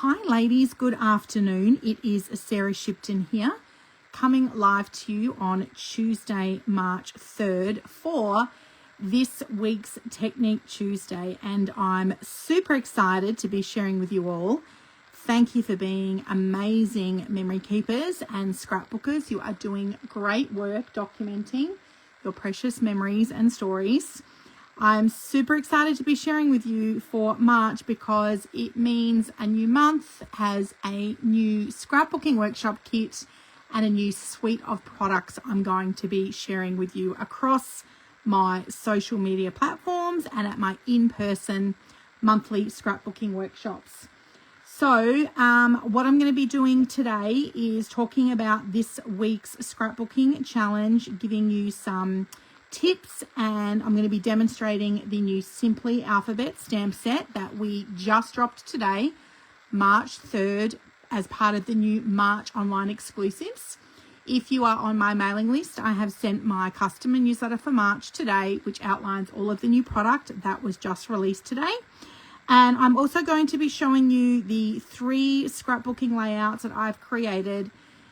Hi ladies, good afternoon. It is Sarah Shipton here, coming live to you on Tuesday, March 3rd for this week's Technique Tuesday, and I'm super excited to be sharing with you all. Thank you for being amazing memory keepers and scrapbookers. You are doing great work documenting your precious memories and stories. I'm super excited to be sharing with you for March because it means a new month has a new scrapbooking workshop kit and a new suite of products I'm going to be sharing with you across my social media platforms and at my in-person monthly scrapbooking workshops. So what I'm going to be doing today is talking about this week's scrapbooking challenge, giving you some tips, and I'm going to be demonstrating the new Simply Alphabet stamp set that we just dropped today, March 3rd, as part of the new March online exclusives. If you are on my mailing list, I have sent my customer newsletter for March today, which outlines all of the new product that was just released today. And I'm also going to be showing you the 3 scrapbooking layouts that I've created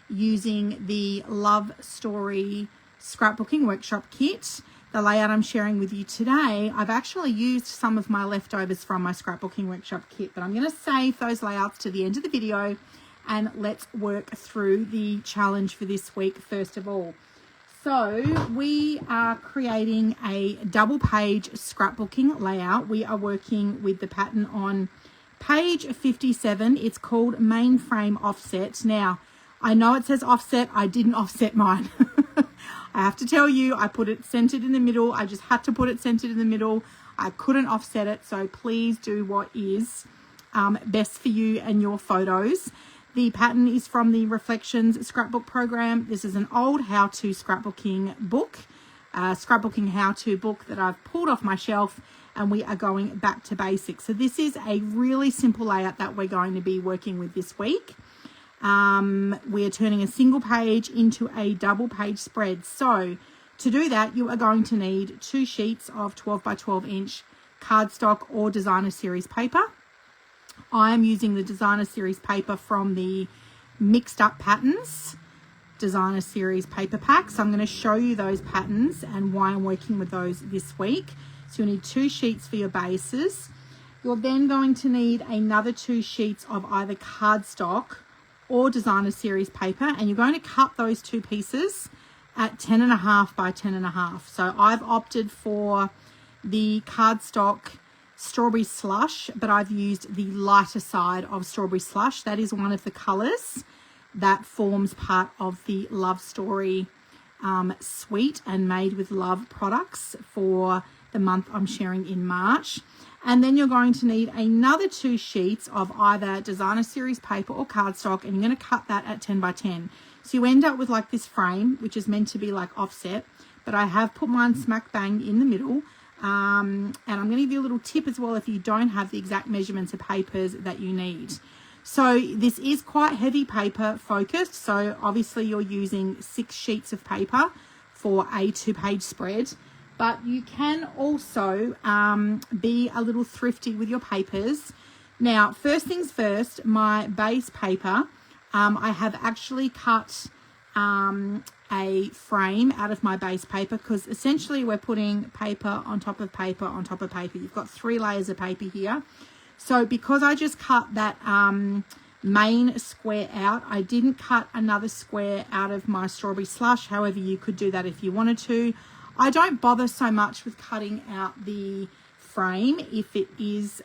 using the Love Story Scrapbooking Workshop Kit. The layout I'm sharing with you today, I've actually used some of my leftovers from my Scrapbooking Workshop Kit, but I'm going to save those layouts to the end of the video, and let's work through the challenge for this week first of all. So we are creating a double page scrapbooking layout. We are working with the pattern on page 57. It's called Mainframe Offset. Now, I know it says offset. I didn't offset mine. I have to tell you, I put it centered in the middle. I just had to put it centered in the middle. I couldn't offset it. So please do what is best for you and your photos. The pattern is from the Reflections scrapbook program. This is an old how-to scrapbooking book, scrapbooking how-to book that I've pulled off my shelf, and we are going back to basics. So this is a really simple layout that we're going to be working with this week. We are turning a single page into a double page spread. So to do that, you are going to need 2 sheets of 12 by 12 inch cardstock or designer series paper. I am using the designer series paper from the Mixed Up Patterns designer series paper pack. So I'm going to show you those patterns and why I'm working with those this week. So you'll need 2 sheets for your bases. You're then going to need another 2 sheets of either cardstock or designer series paper, and you're going to cut those 2 pieces at 10.5 by 10.5. So I've opted for the cardstock strawberry slush, but I've used the lighter side of strawberry slush. That is one of the colors that forms part of the Love Story suite and Made with Love products for the month I'm sharing in March. And then you're going to need another 2 sheets of either designer series paper or cardstock, and you're going to cut that at 10 by 10. So you end up with like this frame, which is meant to be like offset, but I have put mine smack bang in the middle. And I'm going to give you a little tip as well if you don't have the exact measurements of papers that you need. So this is quite heavy paper focused. So obviously you're using 6 sheets of paper for a 2-page spread. But you can also be a little thrifty with your papers. Now, first things first, my base paper, I have actually cut a frame out of my base paper because essentially we're putting paper on top of paper on top of paper. You've got 3 layers of paper here. So because I just cut that main square out, I didn't cut another square out of my strawberry slush. However, you could do that if you wanted to. I don't bother so much with cutting out the frame if it is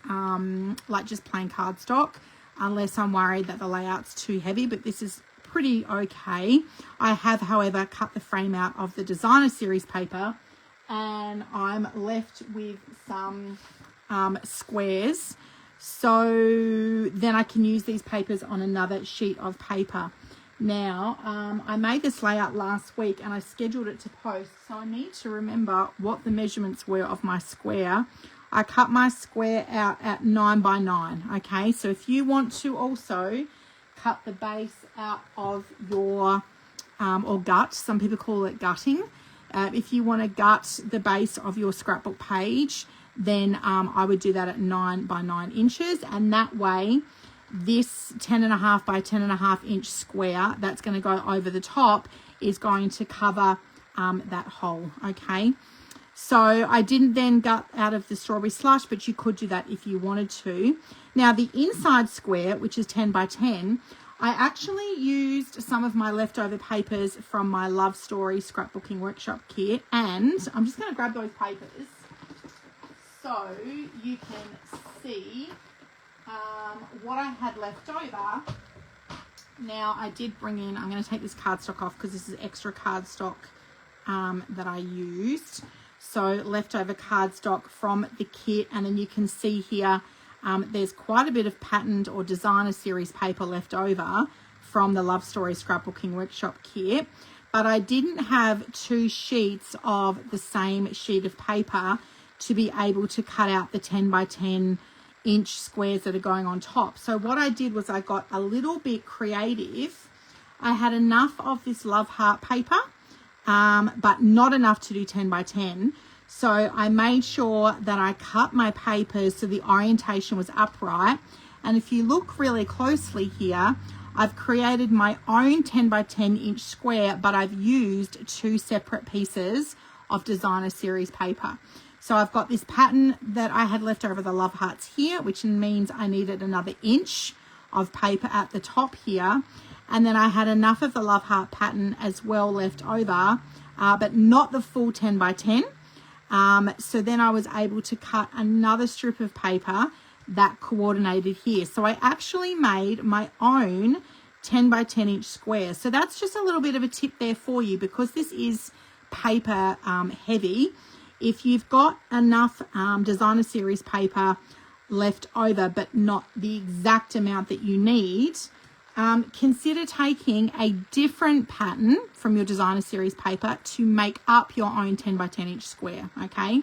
like just plain cardstock, unless I'm worried that the layout's too heavy, but this is pretty okay. I have, however, cut the frame out of the designer series paper, and I'm left with some squares. So then I can use these papers on another sheet of paper. Now, I made this layout last week and I scheduled it to post, so I need to remember what the measurements were of my square. I cut my square out at 9 by 9, okay? So if you want to also cut the base out of your, or gut, some people call it gutting. If you want to gut the base of your scrapbook page, then I would do that at 9 by 9 inches, and that way this 10.5 by 10.5 inch square that's going to go over the top is going to cover that hole. Okay, so I didn't then gut out of the strawberry slush, but you could do that if you wanted to. Now the inside square, which is 10 by 10, I actually used some of my leftover papers from my Love Story Scrapbooking Workshop kit, and I'm just going to grab those papers so you can see what I had left over. Now I did bring in, I'm going to take this cardstock off because this is extra cardstock that I used. So leftover cardstock from the kit, and then you can see here there's quite a bit of patterned or designer series paper left over from the Love Story Scrapbooking Workshop kit, but I didn't have 2 sheets of the same sheet of paper to be able to cut out the 10 by 10 inch squares that are going on top. So what I did was I got a little bit creative. I had enough of this love heart paper, but not enough to do 10 by 10. So I made sure that I cut my papers so the orientation was upright. And if you look really closely here, I've created my own 10 by 10 inch square, but I've used 2 separate pieces of designer series paper. So I've got this pattern that I had left over the love hearts here, which means I needed another inch of paper at the top here. And then I had enough of the love heart pattern as well left over, but not the full 10 by 10. So then I was able to cut another strip of paper that coordinated here. So I actually made my own 10 by 10 inch square. So that's just a little bit of a tip there for you, because this is paper heavy. If you've got enough designer series paper left over, but not the exact amount that you need, consider taking a different pattern from your designer series paper to make up your own 10 by 10 inch square. Okay,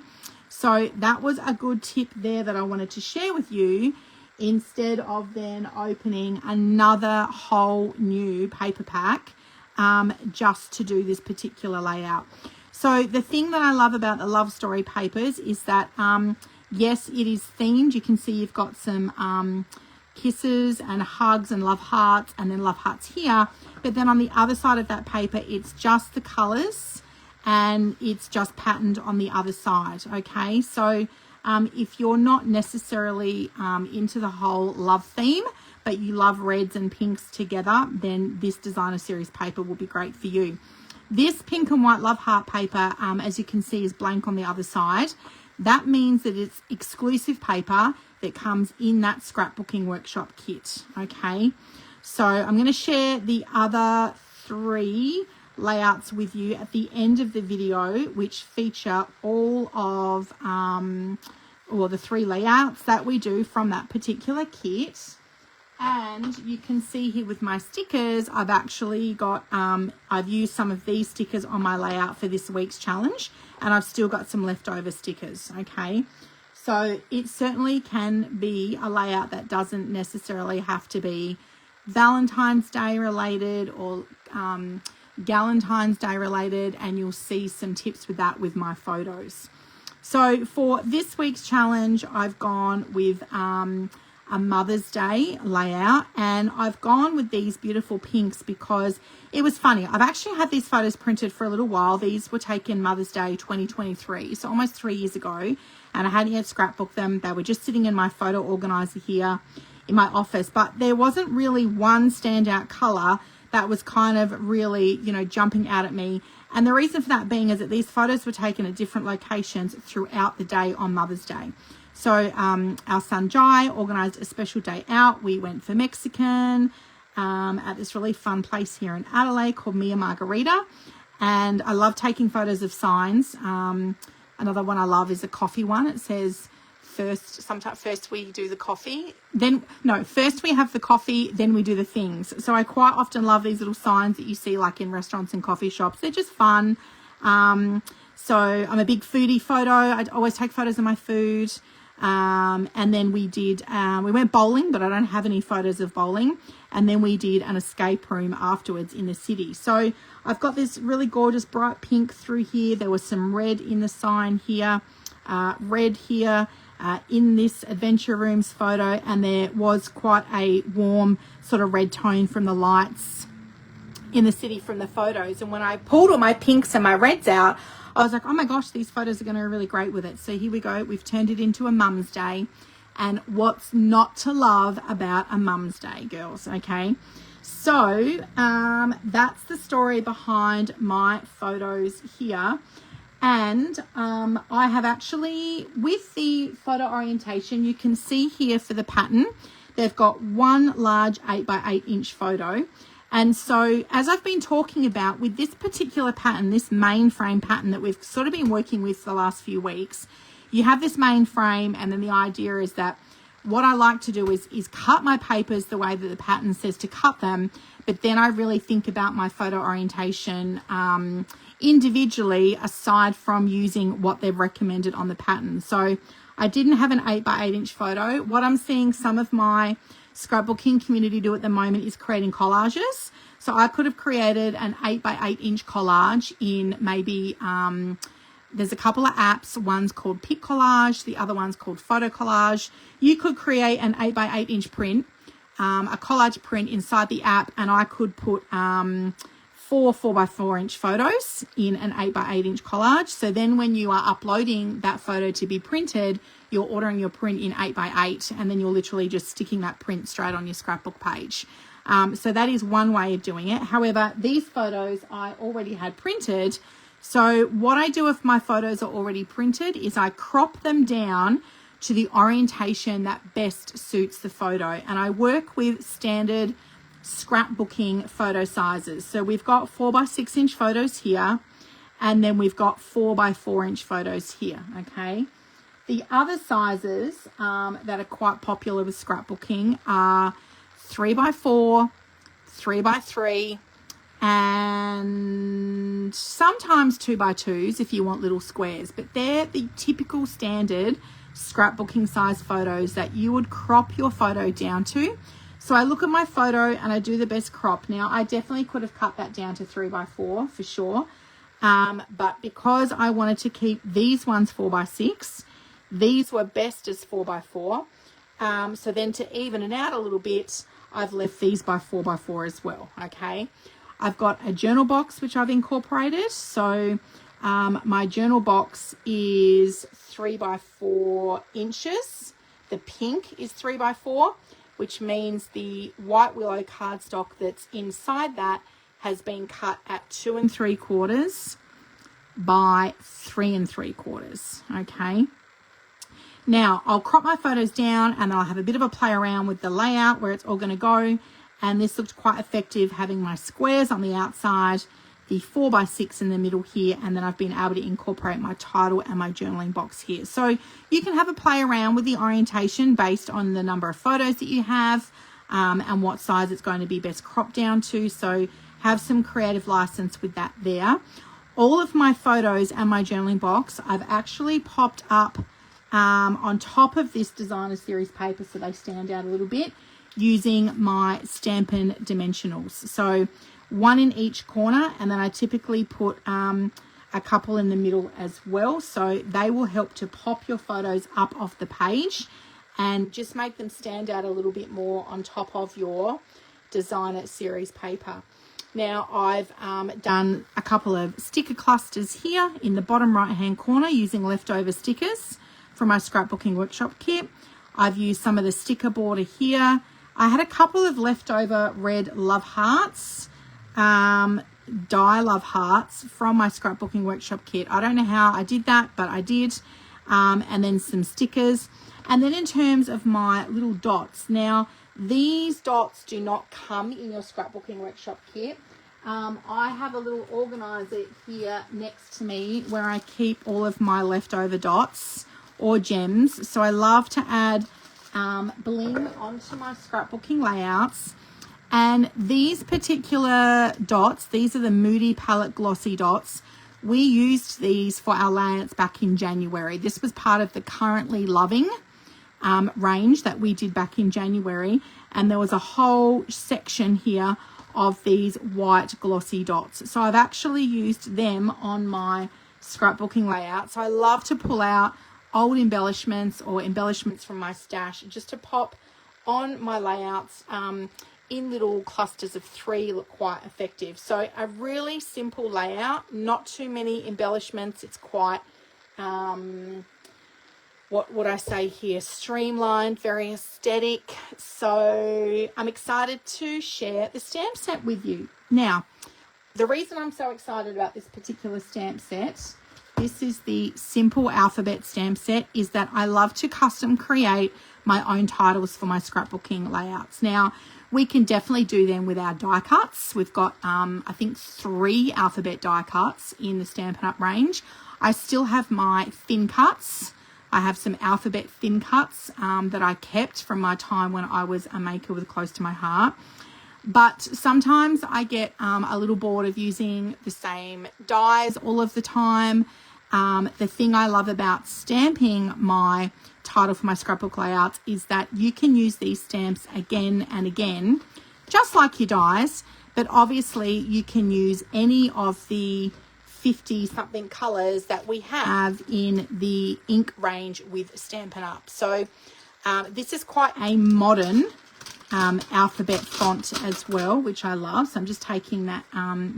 so that was a good tip there that I wanted to share with you, instead of then opening another whole new paper pack just to do this particular layout. So the thing that I love about the Love Story papers is that yes, it is themed. You can see you've got some kisses and hugs and love hearts, and then love hearts here, but then on the other side of that paper it's just the colors and it's just patterned on the other side. Okay, so if you're not necessarily into the whole love theme, but you love reds and pinks together, then this designer series paper will be great for you. This pink and white love heart paper, as you can see, is blank on the other side. That means that it's exclusive paper that comes in that Scrapbooking Workshop kit. Okay, so I'm going to share the other 3 layouts with you at the end of the video, which feature all of the 3 layouts that we do from that particular kit. And you can see here with my stickers, I've actually got, I've used some of these stickers on my layout for this week's challenge, and I've still got some leftover stickers. Okay, so it certainly can be a layout that doesn't necessarily have to be Valentine's Day related or Galentine's Day related, and you'll see some tips with that with my photos. So for this week's challenge, I've gone with a Mother's Day layout, and I've gone with these beautiful pinks because it was funny. I've actually had these photos printed for a little while. These were taken Mother's Day 2023, so almost 3 years ago, and I hadn't yet scrapbooked them. They were just sitting in my photo organizer here in my office, but there wasn't really one standout color that was kind of really, you know, jumping out at me. And the reason for that being is that these photos were taken at different locations throughout the day on Mother's Day. So our son Jai organised a special day out. We went for Mexican at this really fun place here in Adelaide called Mia Margarita. And I love taking photos of signs. Another one I love is a coffee one. It says, first we do the coffee, first we have the coffee, then we do the things. So I quite often love these little signs that you see like in restaurants and coffee shops. They're just fun. So I'm a big foodie photo. I always take photos of my food. And then we went bowling, but I don't have any photos of bowling. And then we did an escape room afterwards in the city. So I've got this really gorgeous bright pink through here. There was some red in the sign here, red here. in this Adventure Rooms photo, and there was quite a warm sort of red tone from the lights in the city from the photos. And when I pulled all my pinks and my reds out, I was like, oh my gosh, these photos are going to be really great with it. So here we go. We've turned it into a Mum's Day. And what's not to love about a Mum's Day, girls, okay? So that's the story behind my photos here. And I have actually, with the photo orientation, you can see here for the pattern, they've got one large 8x8 inch photo. And so as I've been talking about with this particular pattern, this main frame pattern that we've sort of been working with for the last few weeks, you have this main frame, and then the idea is that what I like to do is cut my papers the way that the pattern says to cut them, but then I really think about my photo orientation individually, aside from using what they've recommended on the pattern. So I didn't have an 8x8 inch photo. What I'm seeing some of my scrapbooking community do at the moment is creating collages. So I could have created an 8x8 inch collage in maybe, there's a couple of apps. One's called Pic Collage, the other one's called Photo Collage. You could create an 8x8 inch print, a collage print inside the app, and I could put 4 4x4 inch photos in an 8x8 inch collage. So then when you are uploading that photo to be printed, you're ordering your print in 8x8, and then you're literally just sticking that print straight on your scrapbook page. So that is one way of doing it. However, these photos I already had printed. So what I do if my photos are already printed is I crop them down to the orientation that best suits the photo. And I work with standard scrapbooking photo sizes. So we've got 4x6 inch photos here, and then we've got 4x4 inch photos here, okay? The other sizes that are quite popular with scrapbooking are 3x4, 3x3, and sometimes 2x2s if you want little squares, but they're the typical standard scrapbooking size photos that you would crop your photo down to. So I look at my photo and I do the best crop. Now, I definitely could have cut that down to 3x4 for sure. But because I wanted to keep these ones 4x6, these were best as 4x4. So then to even it out a little bit, I've left these by 4x4 as well, okay? I've got a journal box, which I've incorporated. So my journal box is 3x4 inches. The pink is 3x4. Which means the white willow cardstock that's inside that has been cut at 2 3/4 by 3 3/4. Okay. Now I'll crop my photos down, and I'll have a bit of a play around with the layout where it's all going to go. And this looked quite effective, having my squares on the outside, the 4x6 in the middle here, and then I've been able to incorporate my title and my journaling box here. So you can have a play around with the orientation based on the number of photos that you have and what size it's going to be best cropped down to. So have some creative license with that there. All of my photos and my journaling box I've actually popped up on top of this designer series paper so they stand out a little bit, using my Stampin' Dimensionals. So one in each corner, and then I typically put a couple in the middle as well. So they will help to pop your photos up off the page and just make them stand out a little bit more on top of your designer series paper. Now I've done a couple of sticker clusters here in the bottom right hand corner using leftover stickers from my scrapbooking workshop kit. I've used some of the sticker border here. I had a couple of leftover red love hearts, die love hearts from my scrapbooking workshop kit. I don't know how I did that, but I did. And then some stickers. And then in terms of my little dots, now these dots do not come in your scrapbooking workshop kit. I have a little organizer here next to me where I keep all of my leftover dots or gems. So I love to add bling onto my scrapbooking layouts. And these particular dots, these are the Moody Palette Glossy dots. We used these for our layouts back in January. This was part of the Currently Loving range that we did back in January. And there was a whole section here of these white glossy dots. So I've actually used them on my scrapbooking layout. So I love to pull out old embellishments or embellishments from my stash just to pop on my layouts in little clusters of 3 look quite effective. So a really simple layout, not too many embellishments. It's quite, what would I say here, streamlined, very aesthetic. So I'm excited to share the stamp set with you. Now, the reason I'm so excited about this particular stamp set, this is the simple alphabet stamp set, is that I love to custom create my own titles for my scrapbooking layouts. Now, we can definitely do them with our die cuts. We've got, I think, 3 alphabet die cuts in the Stampin' Up range. I still have my thin cuts. I have some alphabet thin cuts that I kept from my time when I was a maker with close to my heart. But sometimes I get a little bored of using the same dies all of the time. The thing I love about stamping my title for my scrapbook layouts is that you can use these stamps again and again, just like your dies, but obviously you can use any of the 50 something colors that we have in the ink range with Stampin' Up. So this is quite a modern alphabet font as well, which I love. So I'm just taking that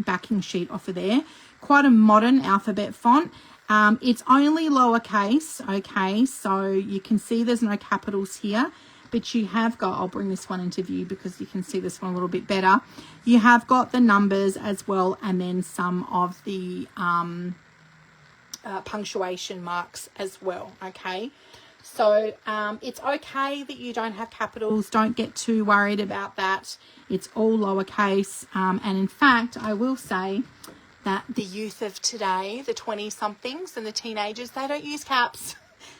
backing sheet off of there. Quite a modern alphabet font. It's only lowercase, okay, so you can see there's no capitals here, but you have got, I'll bring this one into view because you can see this one a little bit better. You have got the numbers as well, and then some of the punctuation marks as well, okay. So it's okay that you don't have capitals. Don't get too worried about that. It's all lowercase, and in fact, I will say that the youth of today, the 20-somethings and the teenagers, they don't use caps.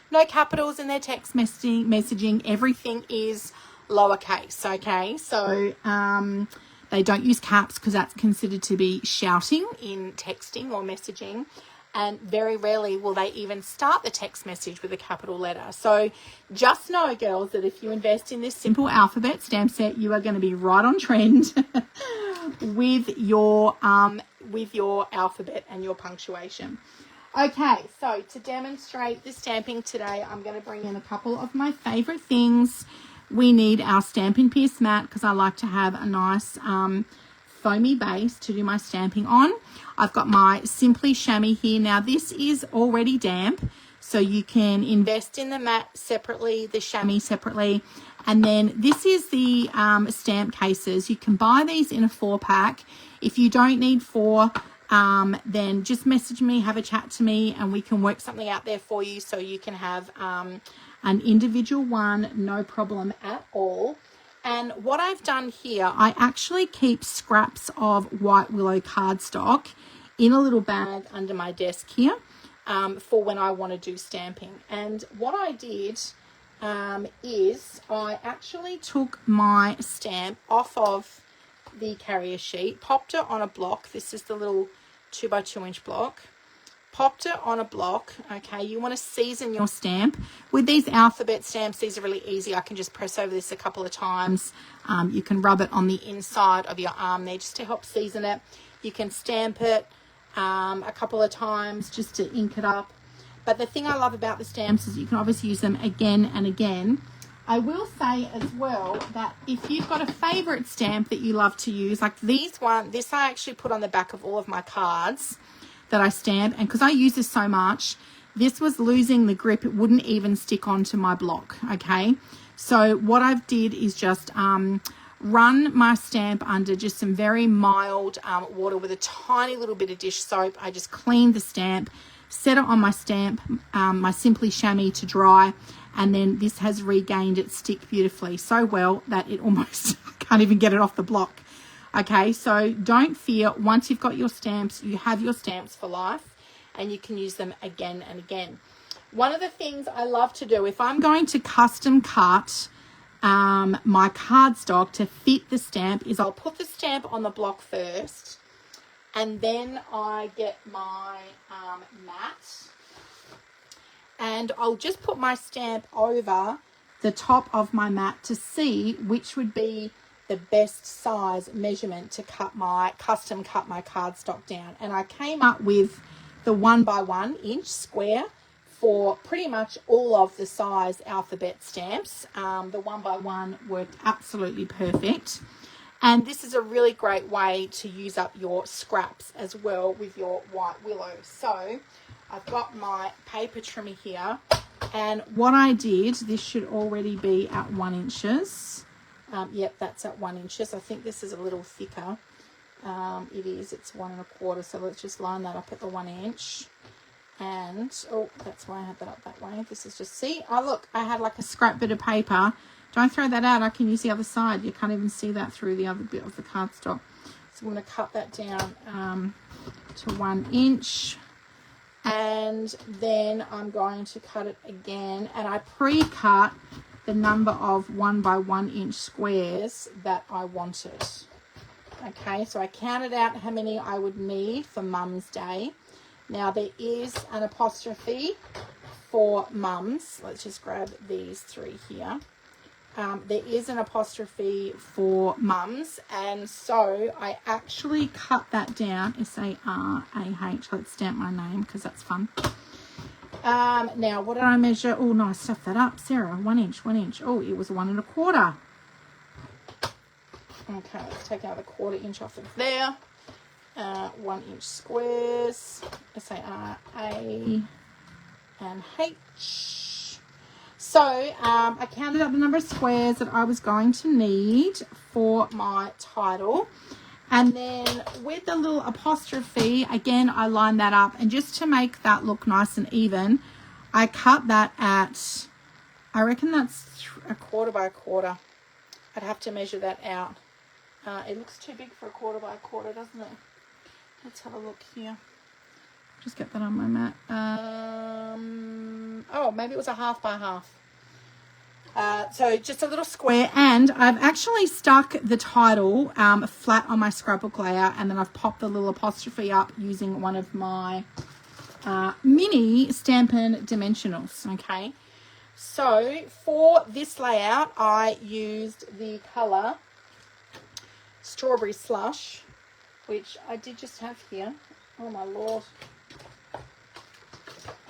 No capitals in their text messaging. Everything is lowercase, okay? So they don't use caps because that's considered to be shouting in texting or messaging. And very rarely will they even start the text message with a capital letter. So just know, girls, that if you invest in this simple alphabet stamp set, you are going to be right on trend with your alphabet and your punctuation. Okay, so to demonstrate the stamping today, I'm going to bring in a couple of my favorite things. We need our Stampin' Pierce mat because I like to have a nice foamy base to do my stamping on. I've got my Simply Chamois here. Now this is already damp, so you can invest in the mat separately, the chamois separately. And then this is the stamp cases. You can buy these in a 4-pack. If you don't need 4, then just message me, have a chat to me, and we can work something out there for you so you can have an individual one, no problem at all. And what I've done here, I actually keep scraps of white willow cardstock in a little bag under my desk here for when I want to do stamping. And what I did is I actually took my stamp off of the carrier sheet, popped it on a block. This is the little 2x2 inch block. Popped it on a block. Okay, you want to season your stamp. With these alphabet stamps, these are really easy. I can just press over this a couple of times. You can rub it on the inside of your arm there just to help season it. You can stamp it a couple of times just to ink it up. But the thing I love about the stamps is you can obviously use them again and again. I will say as well that if you've got a favorite stamp that you love to use, like this I actually put on the back of all of my cards that I stamp, and because I use this so much, this was losing the grip. It wouldn't even stick onto my block, okay? So what I've did is just run my stamp under just some very mild water with a tiny little bit of dish soap. I just cleaned the stamp, set it on my stamp, my Simply Chamois to dry, and then this has regained its stick beautifully, so well that it almost can't even get it off the block. Okay, so don't fear. Once you've got your stamps, you have your stamps for life, and you can use them again and again. One of the things I love to do, if I'm going to custom cut my cardstock to fit the stamp, is I'll put the stamp on the block first, and then I get my mat, and I'll just put my stamp over the top of my mat to see which would be the best size measurement to custom cut my cardstock down. And I came up with the 1x1 inch square for pretty much all of the size alphabet stamps. The 1x1 worked absolutely perfect. And this is a really great way to use up your scraps as well with your white willow. So I've got my paper trimmer here. And what I did, this should already be at 1 inches. Yep, that's at 1 inches. I think this is a little thicker. It is, it's 1 1/4. So let's just line that up at the 1 inch. And, oh, that's why I had that up that way. This is just, see, oh, look, I had like a scrap bit of paper. Don't throw that out. I can use the other side. You can't even see that through the other bit of the cardstock. So I'm going to cut that down to 1 inch. And then I'm going to cut it again. And I pre-cut the number of 1x1 inch squares that I wanted. Okay, so I counted out how many I would need for Mum's Day. Now there is an apostrophe for mums. Let's just grab these 3 here. There is an apostrophe for mums, and so I actually cut that down, S-A-R-A-H. Let's stamp my name because that's fun. Now, what did I measure? Oh, no, I stuffed that up, Sarah. 1 inch, 1 inch. Oh, it was 1 1/4. Okay, let's take out the 1/4 inch off of there. 1 inch squares, S-A-R-A and H. So I counted up the number of squares that I was going to need for my title. And then with the little apostrophe, again, I lined that up. And just to make that look nice and even, I cut that at, I reckon that's 1/4 by 1/4. I'd have to measure that out. It looks too big for 1/4 by 1/4, doesn't it? Let's have a look here. Just get that on my mat. Oh, maybe it was a 1/2 by 1/2. So just a little square. And I've actually stuck the title flat on my scrapbook layout, and then I've popped the little apostrophe up using one of my mini Stampin' Dimensionals. Okay. So for this layout, I used the colour Strawberry Slush, which I did just have here. Oh my Lord.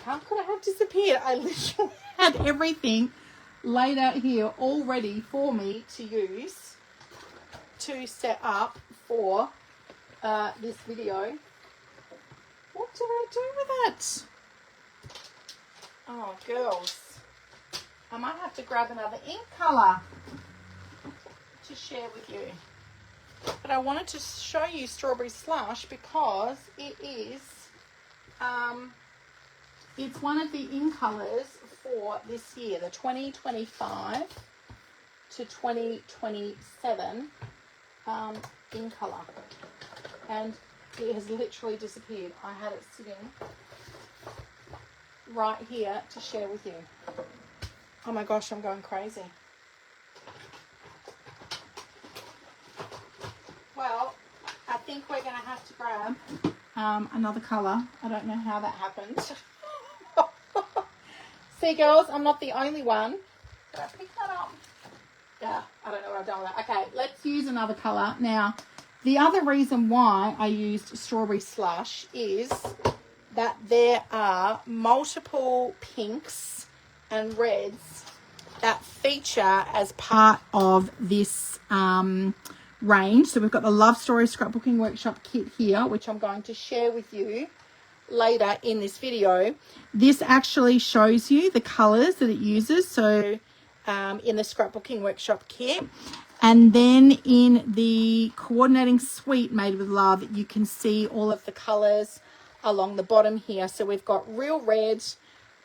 How could I have disappeared? I literally had everything laid out here all ready for me to use to set up for this video. What did I do with it? Oh, girls. I might have to grab another ink colour to share with you. But I wanted to show you Strawberry Slush because it is, it's one of the ink colours for this year, the 2025 to 2027 ink colour. And it has literally disappeared. I had it sitting right here to share with you. Oh my gosh, I'm going crazy. Well, I think we're going to have to grab another colour. I don't know how that happened. See, girls, I'm not the only one. Did I pick that up? Yeah, I don't know what I've done with that. Okay, let's use another colour. Now, the other reason why I used Strawberry Slush is that there are multiple pinks and reds that feature as part of this range. So we've got the Love Story Scrapbooking Workshop kit here, which I'm going to share with you later in this video. This actually shows you the colours that it uses. So in the Scrapbooking Workshop kit. And then in the coordinating suite made with love, you can see all of the colours along the bottom here. So we've got Real Red,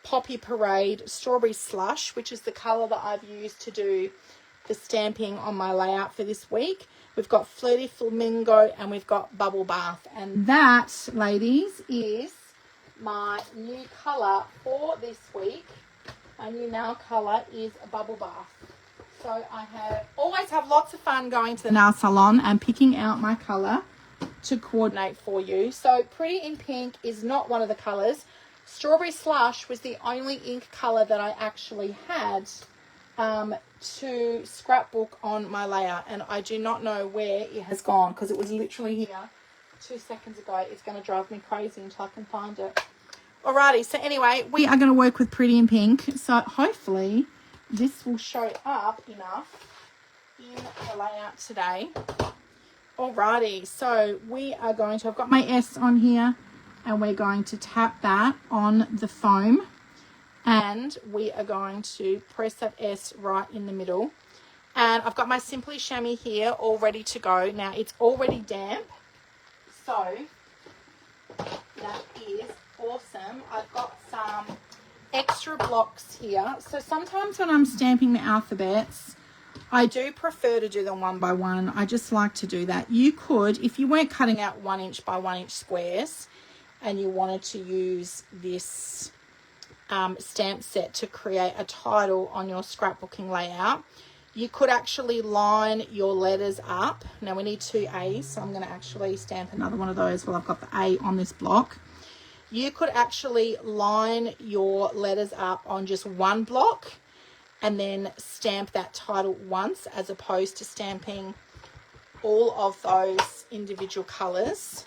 Poppy Parade, Strawberry Slush, which is the colour that I've used to do the stamping on my layout for this week. We've got Flirty Flamingo and we've got Bubble Bath. And that, ladies, is my new colour for this week. My new nail colour is Bubble Bath. So I always have lots of fun going to the nail salon and picking out my colour to coordinate for you. So Pretty in Pink is not one of the colours. Strawberry Slush was the only ink colour that I actually had to scrapbook on my layout, and I do not know where it has gone because it was literally here 2 seconds ago. It's going to drive me crazy until I can find it. Alrighty, so anyway, we are going to work with Pretty in Pink. So hopefully this will show up enough in the layout today. Alrighty, so we are going to, I've got my S on here, and we're going to tap that on the foam, and we are going to press that S right in the middle. And I've got my Simply Chamois here all ready to go. Now it's already damp, so that is awesome. I've got some extra blocks here. So sometimes when I'm stamping the alphabets, I do prefer to do them one by one. I just like to do that. You could, if you weren't cutting out 1 inch by 1 inch squares and you wanted to use this stamp set to create a title on your scrapbooking layout, you could actually line your letters up. Now we need 2 A's, so I'm going to actually stamp another one of those while I've got the A on this block. You could actually line your letters up on just one block and then stamp that title once, as opposed to stamping all of those individual colours.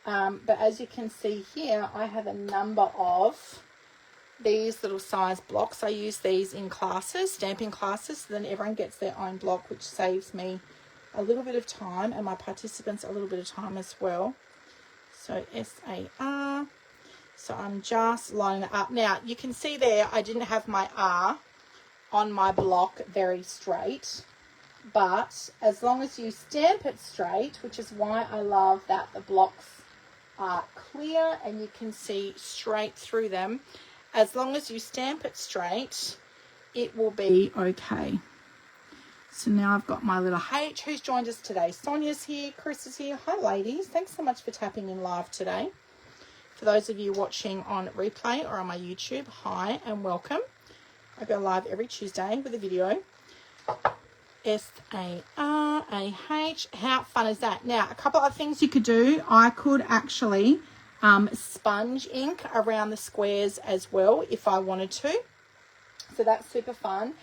But as you can see here, I have a number of these little size blocks. I use these in classes, stamping classes, so then everyone gets their own block, which saves me a little bit of time and my participants a little bit of time as well. So S-A-R. So I'm just lining it up. Now you can see there I didn't have my R on my block very straight, but as long as you stamp it straight, which is why I love that the blocks are clear and you can see straight through them, as long as you stamp it straight, it will be okay. So now I've got my little H. Who's joined us today? Sonia's here, Chris is here. Hi ladies, thanks so much for tapping in live today. For those of you watching on replay or on my YouTube, hi and welcome. I go live every Tuesday with a video. S-A-R-A-H. How fun is that? Now, a couple of things you could do. I could actually sponge ink around the squares as well if I wanted to. So that's super fun.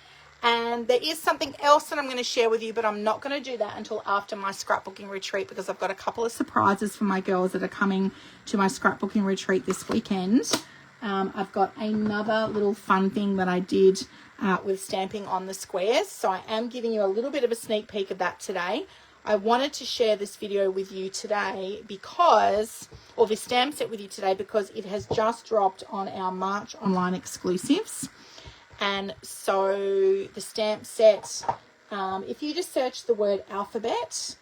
And there is something else that I'm going to share with you, but I'm not going to do that until after my scrapbooking retreat, because I've got a couple of surprises for my girls that are coming to my scrapbooking retreat this weekend. I've got another little fun thing that I did with stamping on the squares. So I am giving you a little bit of a sneak peek of that today. I wanted to share this video with you today because, or this stamp set with you today, because it has just dropped on our March online exclusives. And so the stamp set, if you just search the word alphabet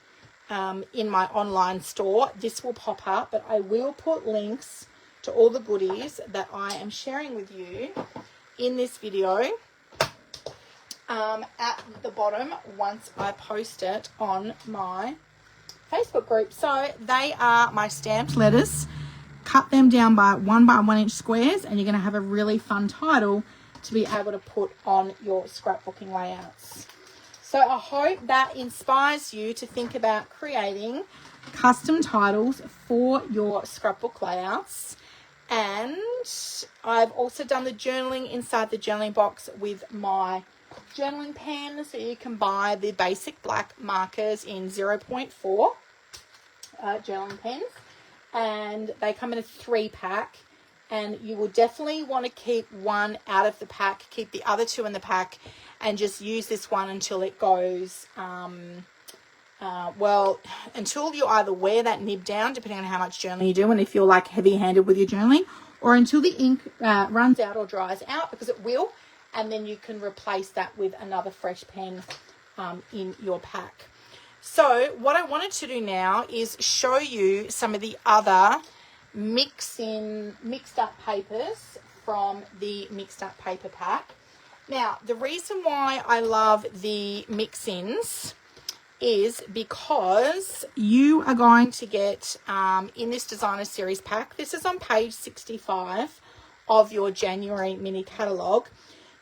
in my online store, this will pop up, but I will put links to all the goodies that I am sharing with you in this video at the bottom once I post it on my Facebook group. So they are my stamped letters. Cut them down by 1 inch squares, and you're going to have a really fun title to be able to put on your scrapbooking layouts. So I hope that inspires you to think about creating custom titles for your scrapbook layouts. And I've also done the journaling inside the journaling box with my journaling pen, so you can buy the basic black markers in 0.4 journaling pens, and they come in a 3-pack. And you will definitely want to keep one out of the pack, keep the other 2 in the pack, and just use this one until it goes, well, until you either wear that nib down, depending on how much journaling you do, and if you're like heavy-handed with your journaling, or until the ink runs out or dries out, because it will, and then you can replace that with another fresh pen in your pack. So what I wanted to do now is show you some of the other mixed up papers from the mixed up paper pack. Now, the reason why I love the mix-ins is because you are going to get in this designer series pack, this is on page 65 of your January mini catalogue,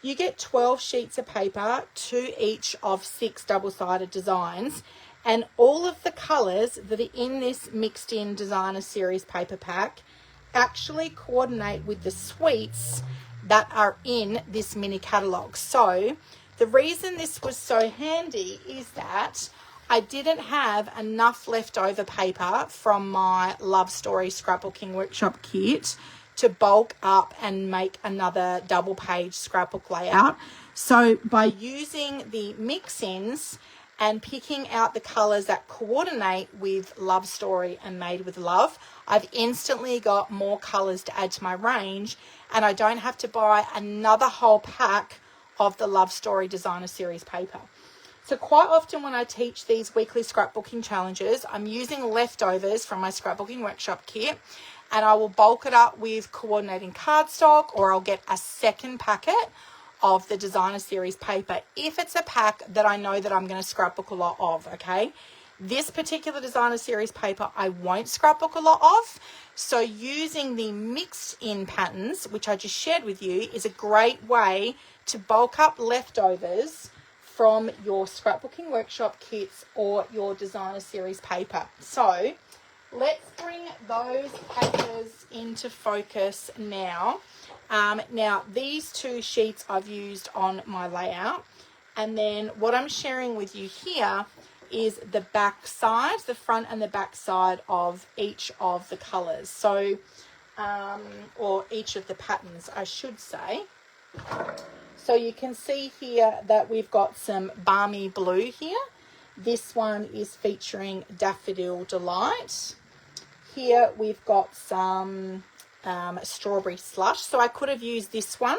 you get 12 sheets of paper, 2 each of 6 double-sided designs. And all of the colours that are in this mixed in designer series paper pack actually coordinate with the suites that are in this mini catalogue. So the reason this was so handy is that I didn't have enough leftover paper from my Love Story scrapbooking workshop kit to bulk up and make another double page scrapbook layout. So by using the mix-ins and picking out the colors that coordinate with Love Story and Made with Love, I've instantly got more colors to add to my range, and I don't have to buy another whole pack of the Love Story Designer Series paper. So quite often when I teach these weekly scrapbooking challenges, I'm using leftovers from my scrapbooking workshop kit, and I will bulk it up with coordinating cardstock, or I'll get a second packet of the Designer Series paper if it's a pack that I know that I'm going to scrapbook a lot of, okay? This particular Designer Series paper I won't scrapbook a lot of, so using the mixed in patterns, which I just shared with you, is a great way to bulk up leftovers from your scrapbooking workshop kits or your Designer Series paper. So let's bring those papers into focus now. Now, these two sheets I've used on my layout, and then what I'm sharing with you here is the back side, the front and the back side of each of the colors. So, or each of the patterns, I should say. So you can see here that we've got some balmy blue here. This one is featuring Daffodil Delight. Here we've got some strawberry slush, so I could have used this one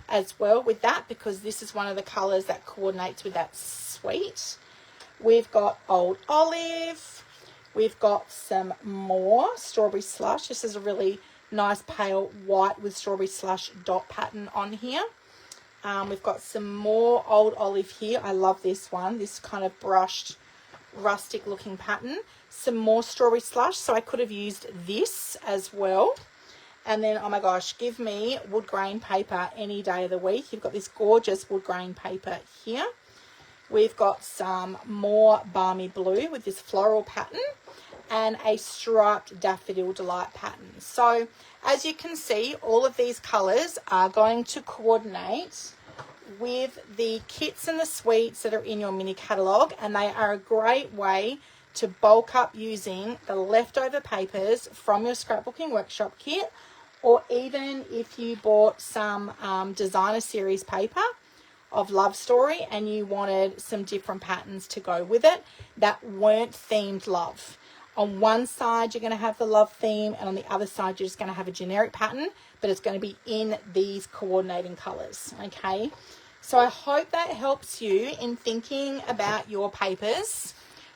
as well with that, because this is one of the colors that coordinates with that sweet. We've got Old Olive, we've got some more strawberry slush. This is a really nice pale white with strawberry slush dot pattern on here. We've got some more Old Olive here. I love this one, this kind of brushed rustic looking pattern. Some more strawberry slush, so I could have used this as well. And then, oh my gosh, give me wood grain paper any day of the week. You've got this gorgeous wood grain paper here. We've got some more balmy blue with this floral pattern and a striped Daffodil Delight pattern. So as you can see, all of these colors are going to coordinate with the kits and the suites that are in your mini catalog, and they are a great way to bulk up using the leftover papers from your scrapbooking workshop kit, or even if you bought some Designer Series paper of Love Story and you wanted some different patterns to go with it that weren't themed love. On one side, you're going to have the love theme, and on the other side, you're just going to have a generic pattern, but it's going to be in these coordinating colors, okay? So I hope that helps you in thinking about your papers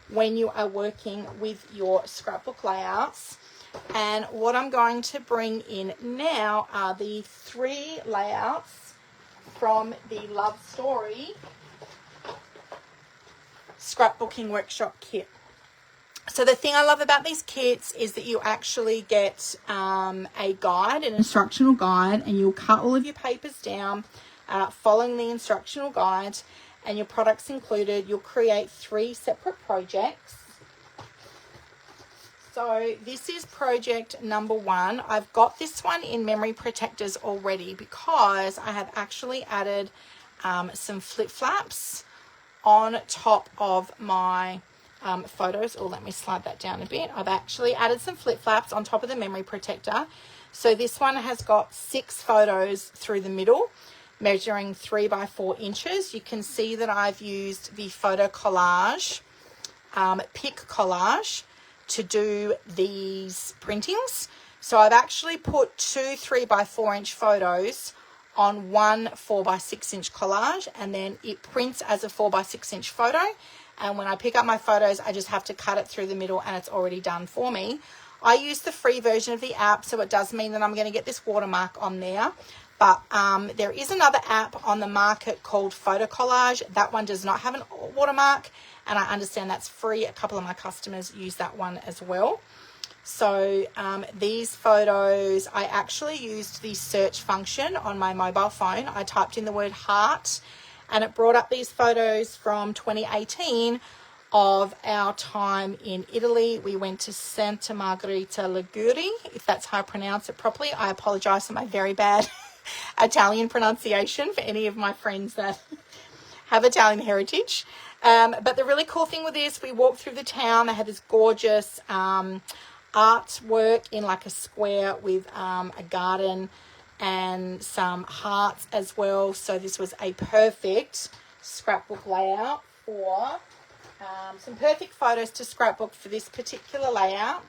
when you are working with your scrapbook layouts. And what I'm going to bring in now are the 3 layouts from the Love Story scrapbooking workshop kit. So the thing I love about these kits is that you actually get a guide, an instructional guide, and you'll cut all of your papers down following the instructional guide, and your products included. You'll create 3 separate projects. So this is project number 1. I've got this one in memory protectors already because I have actually added some flip flaps on top of my photos. Or let me slide that down a bit. I've actually added some flip flaps on top of the memory protector. So this one has got 6 photos through the middle, measuring 3 by 4 inches. You can see that I've used the photo collage, pick collage, to do these printings. So I've actually put 2 3 by 4 inch photos on one 4 by 6 inch collage, and then it prints as a 4 by 6 inch photo. And when I pick up my photos, I just have to cut it through the middle and it's already done for me. I use the free version of the app, so it does mean that I'm going to get this watermark on there. But there is another app on the market called Photo Collage. That one does not have a watermark, and I understand that's free. A couple of my customers use that one as well. So these photos, I actually used the search function on my mobile phone. I typed in the word heart, and it brought up these photos from 2018 of our time in Italy. We went to Santa Margherita Liguri, if that's how I pronounce it properly. I apologize for my very bad Italian pronunciation for any of my friends that have Italian heritage. But the really cool thing with this, we walked through the town. They had this gorgeous artwork in like a square with a garden and some hearts as well. So this was a perfect scrapbook layout for some perfect photos to scrapbook for this particular layout.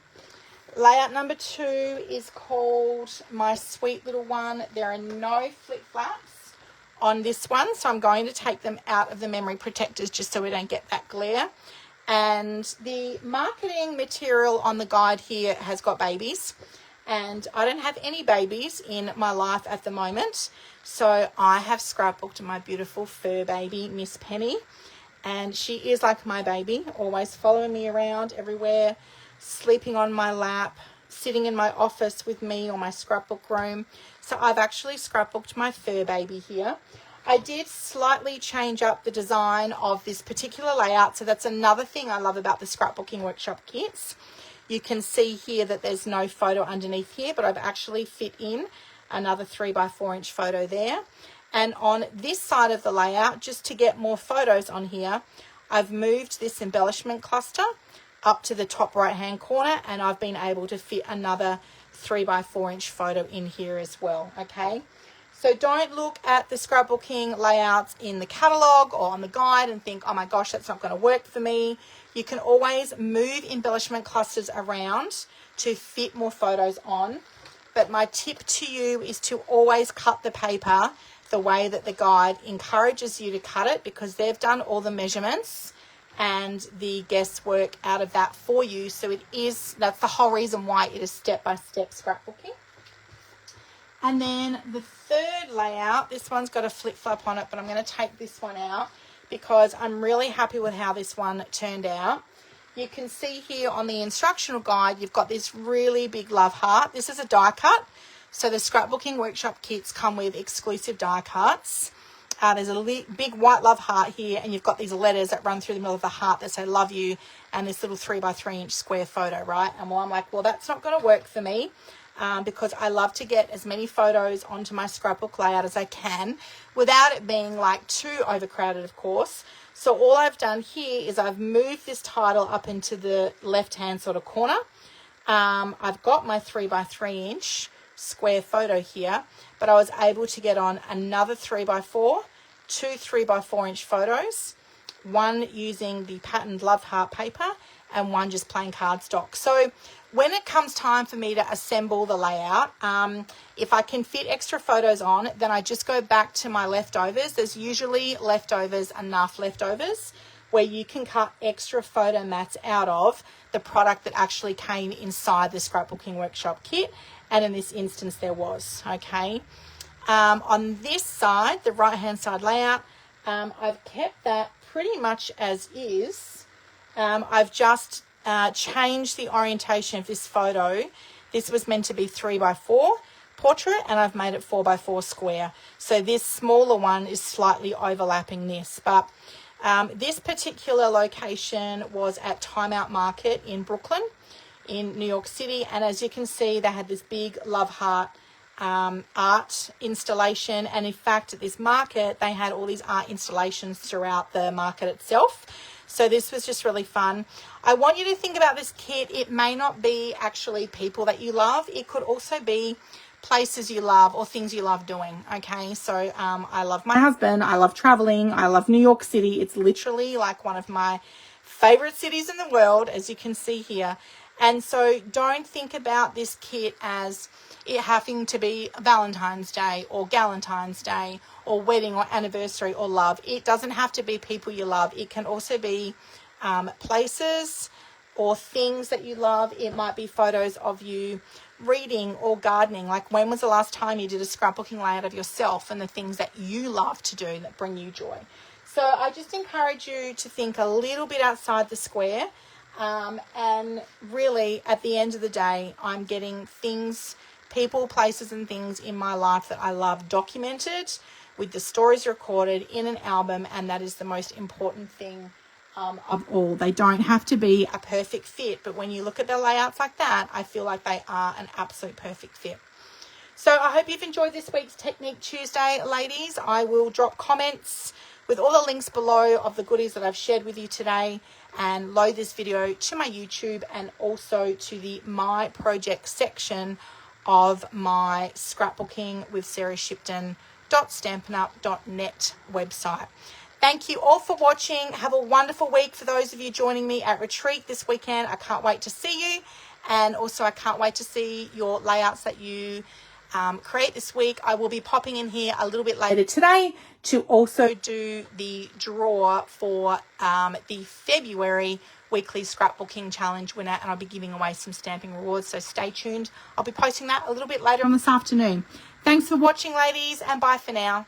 Layout number 2 is called My Sweet Little One. There are no flip flaps on this one, so I'm going to take them out of the memory protectors just so we don't get that glare. And the marketing material on the guide here has got babies, and I don't have any babies in my life at the moment, so I have scrapbooked my beautiful fur baby, Miss Penny, and she is like my baby, always following me around everywhere, sleeping on my lap, sitting in my office with me or my scrapbook room. So I've actually scrapbooked my fur baby here. I did slightly change up the design of this particular layout, so that's another thing I love about the Scrapbooking Workshop kits. You can see here that there's no photo underneath here, but I've actually fit in another 3x4 inch photo there. And on this side of the layout, just to get more photos on here, I've moved this embellishment cluster up to the top right hand corner, and I've been able to fit another 3x4 inch photo in here as well. Okay, so don't look at the scrapbooking layouts in the catalog or on the guide and think, oh my gosh, that's not going to work for me. You can always move embellishment clusters around to fit more photos on, but my tip to you is to always cut the paper the way that the guide encourages you to cut it, because they've done all the measurements and the guesswork out of that for you. So that's the whole reason why it is step-by-step scrapbooking. And then the third layout, this one's got a flip-flop on it, but I'm going to take this one out because I'm really happy with how this one turned out. You can see here on the instructional guide, you've got this really big love heart. This is a die cut. So the Scrapbooking Workshop kits come with exclusive die cuts. There's a big white love heart here, and you've got these letters that run through the middle of the heart that say love you, and this little 3x3 inch square photo, right? And I'm like, well, that's not going to work for me because I love to get as many photos onto my scrapbook layout as I can without it being like too overcrowded, of course. So all I've done here is I've moved this title up into the left-hand sort of corner. I've got my 3x3 inch square photo here, but I was able to get on another 3x4, two 3x4 inch photos, one using the patterned love heart paper and one just plain cardstock. So when it comes time for me to assemble the layout, if I can fit extra photos on, then I just go back to my leftovers. There's usually enough leftovers where you can cut extra photo mats out of the product that actually came inside the Scrapbooking Workshop kit. And in this instance, there was, okay. On this side, the right-hand side layout, I've kept that pretty much as is. I've just changed the orientation of this photo. This was meant to be 3x4 portrait, and I've made it 4x4 square. So this smaller one is slightly overlapping this, but this particular location was at Time Out Market in Brooklyn, in New York City, and as you can see, they had this big love heart art installation, and in fact at this market they had all these art installations throughout the market itself. So this was just really fun. I want you to think about this kit. It may not be actually people that you love. It could also be places you love or things you love doing. Okay, so I love my husband, I love traveling, I love New York City. It's literally like one of my favorite cities in the world, as you can see here. And so don't think about this kit as it having to be Valentine's Day or Galentine's Day or wedding or anniversary or love. It doesn't have to be people you love. It can also be places or things that you love. It might be photos of you reading or gardening. Like, when was the last time you did a scrapbooking layout of yourself and the things that you love to do that bring you joy? So I just encourage you to think a little bit outside the square. And really, at the end of the day, I'm getting things, people, places and things in my life that I love documented with the stories recorded in an album, and that is the most important thing of all. They don't have to be a perfect fit, but when you look at the layouts like that, I feel like they are an absolute perfect fit. So I hope you've enjoyed this week's Technique Tuesday, ladies. I will drop comments with all the links below of the goodies that I've shared with you today, and load this video to my YouTube and also to the My Project section of my Scrapbooking with Sarah Shipton.stampinup.net website. Thank you all for watching. Have a wonderful week. For those of you joining me at retreat this weekend, I can't wait to see you. And also I can't wait to see your layouts that you create this week. I will be popping in here a little bit later today to also do the draw for the February weekly scrapbooking challenge winner, and I'll be giving away some stamping rewards, so stay tuned. I'll be posting that a little bit later on this afternoon. Thanks for watching, ladies, and bye for now.